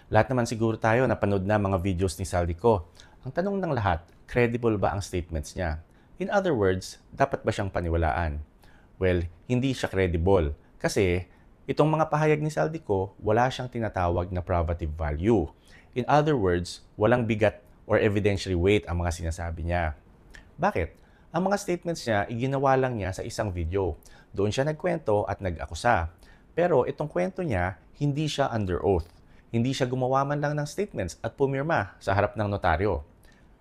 Lahat naman siguro tayo napanood na mga videos ni Saldico. Ang tanong ng lahat, credible ba ang statements niya? In other words, dapat ba siyang paniwalaan? Well, hindi siya credible kasi itong mga pahayag ni Saldico, wala siyang tinatawag na probative value. In other words, walang bigat or evidentiary weight ang mga sinasabi niya. Bakit? Ang mga statements niya, iginawa lang niya sa isang video. Doon siya nagkwento at nag-akusa. Pero itong kwento niya, hindi siya under oath. Hindi siya gumawa man lang ng statements at pumirma sa harap ng notaryo.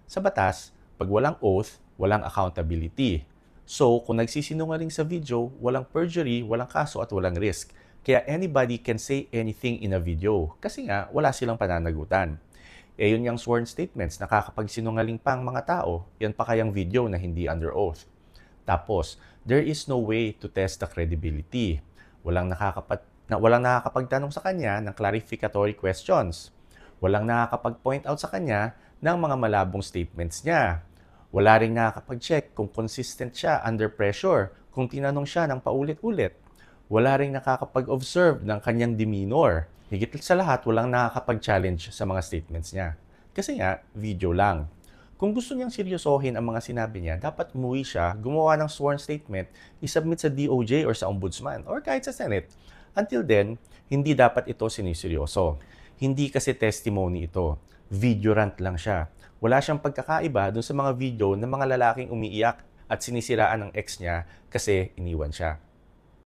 Sa batas, pag walang oath, walang accountability. So, kung nagsisinungaling sa video, walang perjury, walang kaso at walang risk. Kaya anybody can say anything in a video kasi nga wala silang pananagutan. Yun yung sworn statements, nakakapagsinungaling pa ang mga tao, yan pa kayang video na hindi under oath. Tapos, there is no way to test the credibility. Walang nakakapagtanong sa kanya ng clarificatory questions. Walang nakakapag-point out sa kanya ng mga malabong statements niya. Wala ring nakakapag-check kung consistent siya under pressure, kung tinanong siya ng paulit-ulit. Wala ring nakakapag-observe ng kanyang demeanor. Higit sa lahat, walang nakakapag-challenge sa mga statements niya. Kasi nga, video lang. Kung gusto niyang seryosohin ang mga sinabi niya, dapat umuwi siya, gumawa ng sworn statement, isubmit sa DOJ or sa Ombudsman or kahit sa Senate. Until then, hindi dapat ito siniseryoso. Hindi kasi testimony ito. Video rant lang siya. Wala siyang pagkakaiba dun sa mga video ng mga lalaking umiiyak at sinisiraan ng ex niya kasi iniwan siya.